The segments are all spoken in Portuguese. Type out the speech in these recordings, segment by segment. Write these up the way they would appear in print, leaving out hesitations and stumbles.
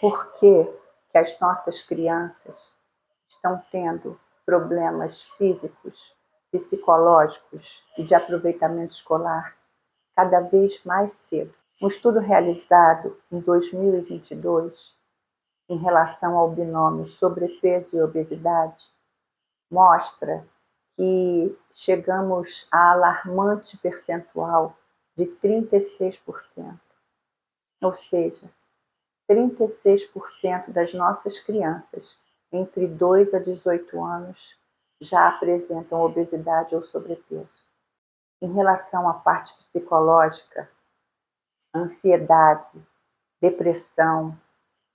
Por que que as nossas crianças estão tendo problemas físicos, psicológicos e de aproveitamento escolar cada vez mais cedo? Um estudo realizado em 2022 em relação ao binômio sobrepeso e obesidade mostra que chegamos a alarmante percentual de 36%. Ou seja, 36% das nossas crianças entre 2 a 18 anos já apresentam obesidade ou sobrepeso. Em relação à parte psicológica, ansiedade, depressão,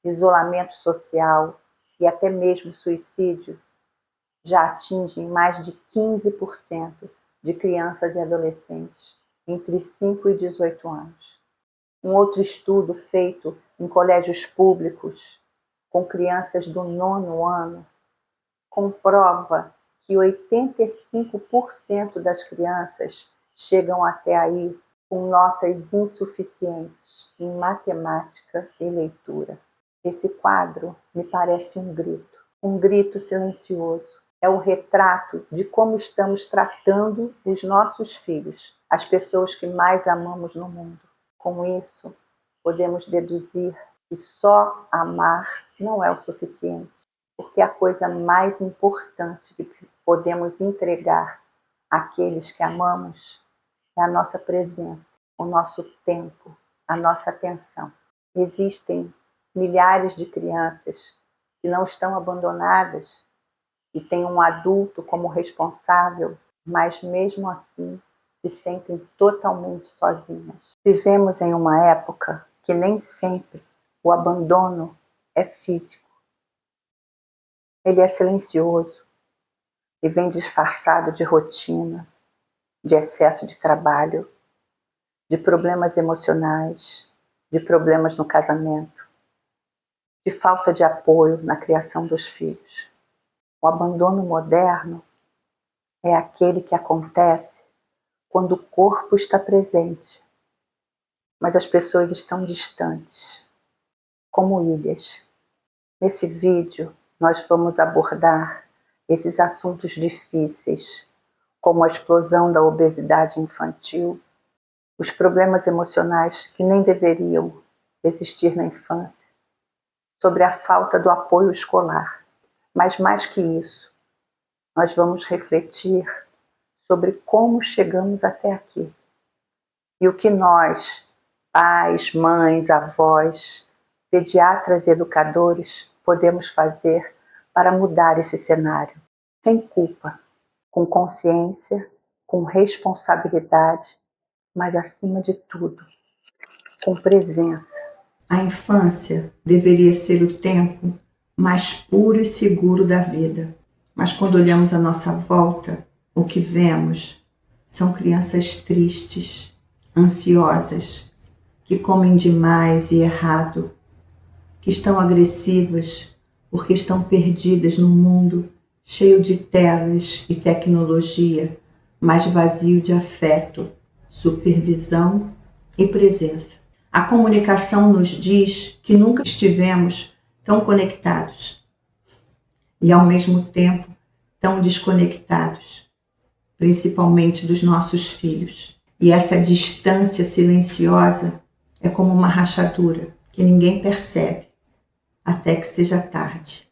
isolamento social e até mesmo suicídio já atingem mais de 15% de crianças e adolescentes entre 5 e 18 anos. Um outro estudo feito em colégios públicos com crianças do 9º ano comprova que 85% das crianças chegam até aí com notas insuficientes em matemática e leitura. Esse quadro me parece um grito silencioso. É o retrato de como estamos tratando os nossos filhos, as pessoas que mais amamos no mundo. Com isso, podemos deduzir que só amar não é o suficiente, porque a coisa mais importante que podemos entregar àqueles que amamos é a nossa presença, o nosso tempo, a nossa atenção. Existem milhares de crianças que não estão abandonadas e têm um adulto como responsável, mas mesmo assim se sentem totalmente sozinhas. Vivemos em uma época que nem sempre o abandono é físico. Ele é silencioso e vem disfarçado de rotina, de excesso de trabalho, de problemas emocionais, de problemas no casamento, de falta de apoio na criação dos filhos. O abandono moderno é aquele que acontece quando o corpo está presente, mas as pessoas estão distantes, como ilhas. Nesse vídeo, nós vamos abordar esses assuntos difíceis, como a explosão da obesidade infantil, os problemas emocionais que nem deveriam existir na infância, sobre a falta do apoio escolar. Mas mais que isso, nós vamos refletir sobre como chegamos até aqui e o que nós, pais, mães, avós, pediatras e educadores, podemos fazer para mudar esse cenário, sem culpa, com consciência, com responsabilidade, mas acima de tudo, com presença. A infância deveria ser o tempo mais puro e seguro da vida, mas quando olhamos à nossa volta, o que vemos são crianças tristes, ansiosas, que comem demais e errado, que estão agressivas porque estão perdidas num mundo cheio de telas e tecnologia, mas vazio de afeto, supervisão e presença. A comunicação nos diz que nunca estivemos tão conectados e, ao mesmo tempo, tão desconectados, principalmente dos nossos filhos. E essa distância silenciosa é como uma rachadura que ninguém percebe até que seja tarde.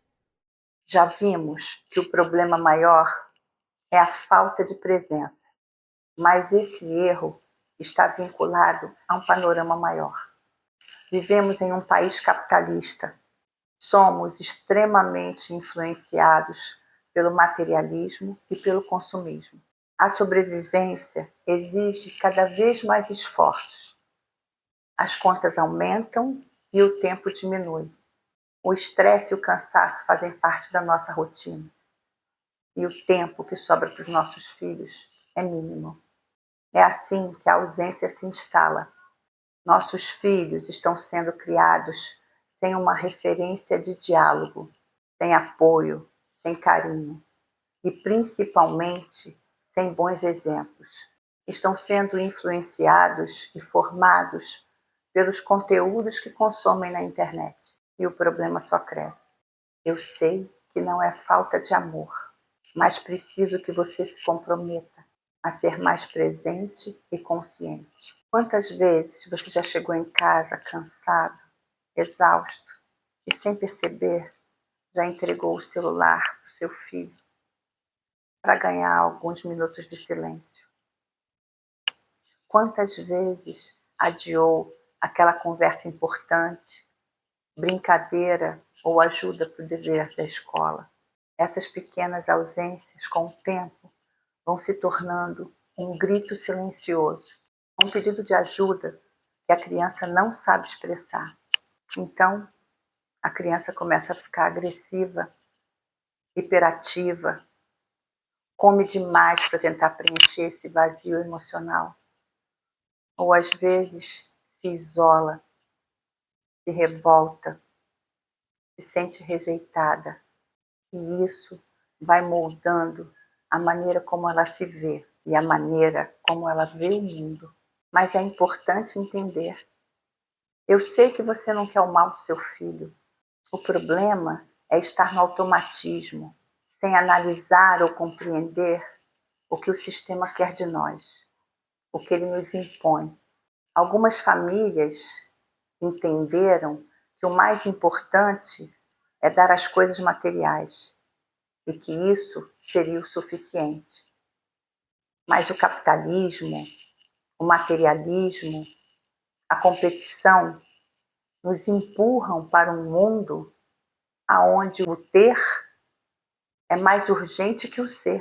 Já vimos que o problema maior é a falta de presença, mas esse erro está vinculado a um panorama maior. Vivemos em um país capitalista. Somos extremamente influenciados pelo materialismo e pelo consumismo. A sobrevivência exige cada vez mais esforços. As contas aumentam e o tempo diminui. O estresse e o cansaço fazem parte da nossa rotina. E o tempo que sobra para os nossos filhos é mínimo. É assim que a ausência se instala. Nossos filhos estão sendo criados sem uma referência de diálogo, sem apoio, sem carinho e, principalmente, sem bons exemplos. Estão sendo influenciados e formados pelos conteúdos que consomem na internet. e o problema só cresce. Eu sei que não é falta de amor, mas preciso que você se comprometa a ser mais presente e consciente. Quantas vezes você já chegou em casa cansado, exausto e sem perceber já entregou o celular para o seu filho para ganhar alguns minutos de silêncio? Quantas vezes adiou aquela conversa importante, brincadeira ou ajuda para o dever da escola? Essas pequenas ausências, com o tempo, vão se tornando um grito silencioso, um pedido de ajuda que a criança não sabe expressar. Então, a criança começa a ficar agressiva, hiperativa, come demais para tentar preencher esse vazio emocional. Ou às vezes se isola, se revolta, se sente rejeitada. E isso vai moldando a maneira como ela se vê e a maneira como ela vê o mundo. Mas é importante entender. Eu sei que você não quer o mal do seu filho. O problema é estar no automatismo, sem analisar ou compreender o que o sistema quer de nós, o que ele nos impõe. Algumas famílias entenderam que o mais importante é dar as coisas materiais e que isso seria o suficiente. Mas o capitalismo, o materialismo, a competição nos empurram para um mundo onde o ter é mais urgente que o ser.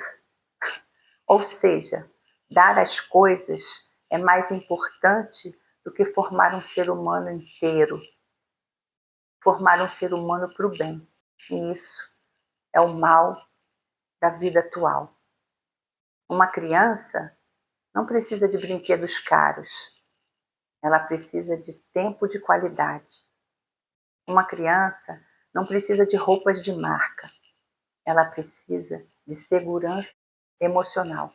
Ou seja, dar as coisas é mais importante do que formar um ser humano inteiro, formar um ser humano para o bem. E isso é o mal da vida atual. Uma criança não precisa de brinquedos caros, ela precisa de tempo de qualidade. Uma criança não precisa de roupas de marca, ela precisa de segurança emocional.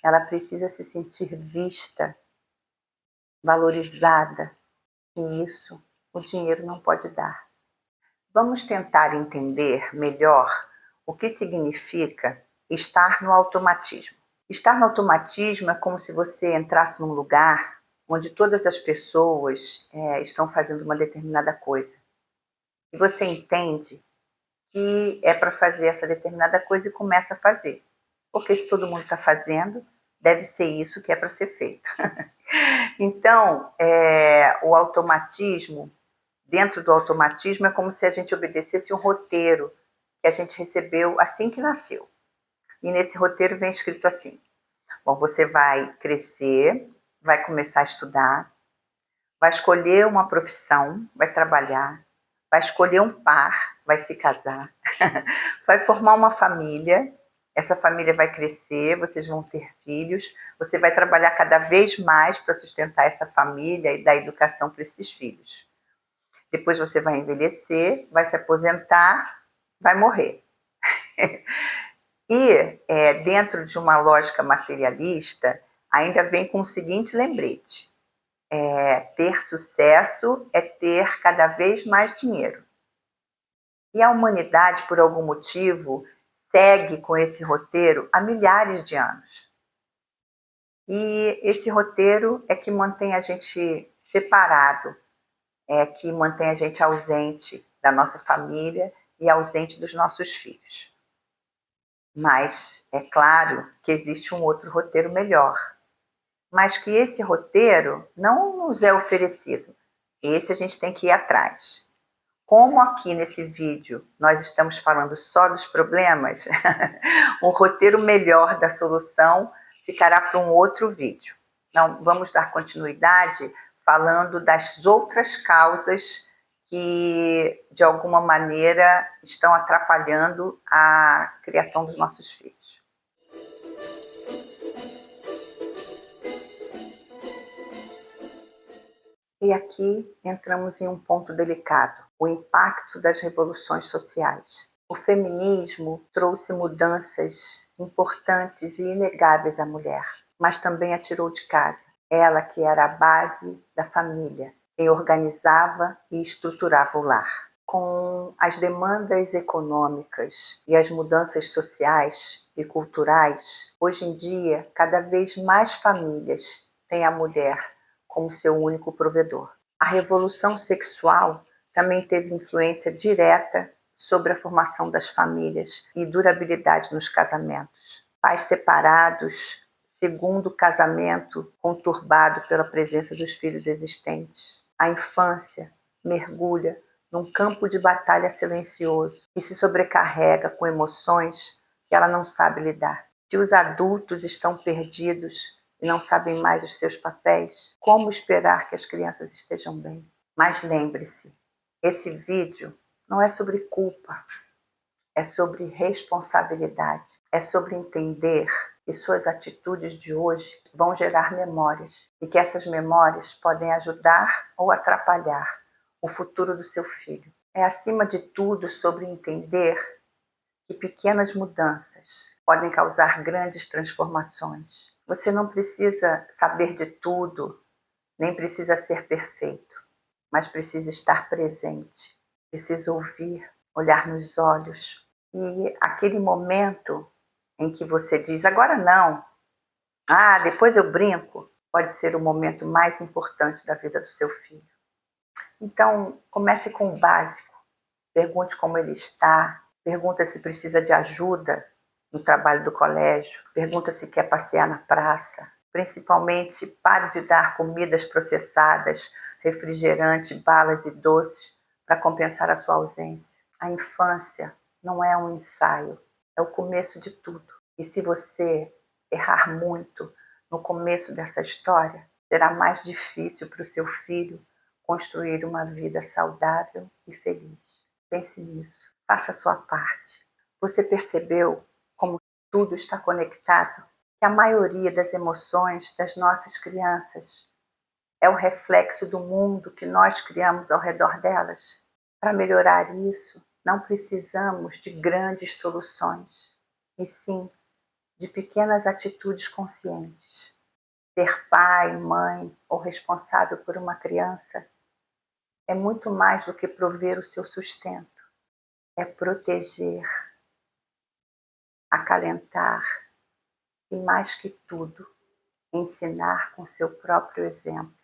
Ela precisa se sentir vista, valorizada, e isso o dinheiro não pode dar. Vamos tentar entender melhor o que significa estar no automatismo. Estar no automatismo é como se você entrasse num lugar onde todas as pessoas estão fazendo uma determinada coisa. E você entende que é para fazer essa determinada coisa e começa a fazer. Porque se todo mundo está fazendo, deve ser isso que é para ser feito. Então, o automatismo, dentro do automatismo, é como se a gente obedecesse um roteiro que a gente recebeu assim que nasceu. E nesse roteiro vem escrito assim: bom, você vai crescer, vai começar a estudar, vai escolher uma profissão, vai trabalhar, vai escolher um par, vai se casar, vai formar uma família, essa família vai crescer, vocês vão ter filhos, você vai trabalhar cada vez mais para sustentar essa família e dar educação para esses filhos. Depois você vai envelhecer, vai se aposentar, vai morrer. E dentro de uma lógica materialista, ainda vem com o seguinte lembrete: ter sucesso é ter cada vez mais dinheiro. E a humanidade, por algum motivo, segue com esse roteiro há milhares de anos. E esse roteiro é que mantém a gente separado, é que mantém a gente ausente da nossa família e ausente dos nossos filhos. Mas é claro que existe um outro roteiro melhor, mas que esse roteiro não nos é oferecido. Esse a gente tem que ir atrás. Como aqui nesse vídeo nós estamos falando só dos problemas, um roteiro melhor da solução ficará para um outro vídeo. Então, vamos dar continuidade falando das outras causas que, de alguma maneira, estão atrapalhando a criação dos nossos filhos. E aqui entramos em um ponto delicado: o impacto das revoluções sociais. O feminismo trouxe mudanças importantes e inegáveis à mulher, mas também a tirou de casa. Ela que era a base da família, quem organizava e estruturava o lar. Com as demandas econômicas e as mudanças sociais e culturais, hoje em dia, cada vez mais famílias têm a mulher como seu único provedor. A revolução sexual também teve influência direta sobre a formação das famílias e durabilidade nos casamentos. Pais separados, segundo casamento conturbado pela presença dos filhos existentes. A infância mergulha num campo de batalha silencioso e se sobrecarrega com emoções que ela não sabe lidar. Se os adultos estão perdidos e não sabem mais os seus papéis, como esperar que as crianças estejam bem? Mas lembre-se, esse vídeo não é sobre culpa, é sobre responsabilidade, é sobre entender que suas atitudes de hoje vão gerar memórias e que essas memórias podem ajudar ou atrapalhar o futuro do seu filho. É, acima de tudo, sobre entender que pequenas mudanças podem causar grandes transformações. Você não precisa saber de tudo, nem precisa ser perfeito, mas precisa estar presente, precisa ouvir, olhar nos olhos. E aquele momento em que você diz, agora não, depois eu brinco, pode ser o momento mais importante da vida do seu filho. Então, comece com o básico. Pergunte como ele está, pergunta se precisa de ajuda no trabalho do colégio, pergunta se quer passear na praça. Principalmente, pare de dar comidas processadas, refrigerante, balas e doces para compensar a sua ausência. A infância não é um ensaio, é o começo de tudo. E se você errar muito no começo dessa história, será mais difícil para o seu filho construir uma vida saudável e feliz. Pense nisso, faça a sua parte. Você percebeu como tudo está conectado? Que a maioria das emoções das nossas crianças é o reflexo do mundo que nós criamos ao redor delas? Para melhorar isso, não precisamos de grandes soluções, e sim de pequenas atitudes conscientes. Ser pai, mãe ou responsável por uma criança é muito mais do que prover o seu sustento. É proteger, acalentar e, mais que tudo, ensinar com seu próprio exemplo.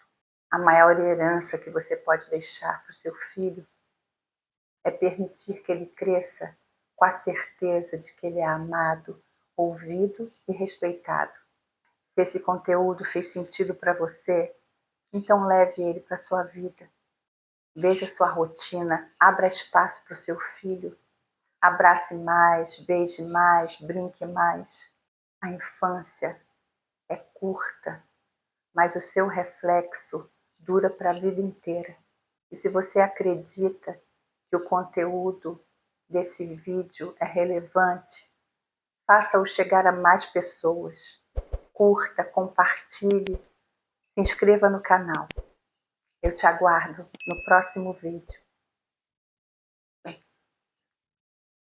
A maior herança que você pode deixar para o seu filho é permitir que ele cresça com a certeza de que ele é amado, ouvido e respeitado. Se esse conteúdo fez sentido para você, então leve ele para a sua vida. Veja sua rotina, abra espaço para o seu filho. Abrace mais, beije mais, brinque mais. A infância é curta, mas o seu reflexo dura para a vida inteira. E se você acredita que o conteúdo desse vídeo é relevante, faça-o chegar a mais pessoas. Curta, compartilhe, se inscreva no canal. Eu te aguardo no próximo vídeo.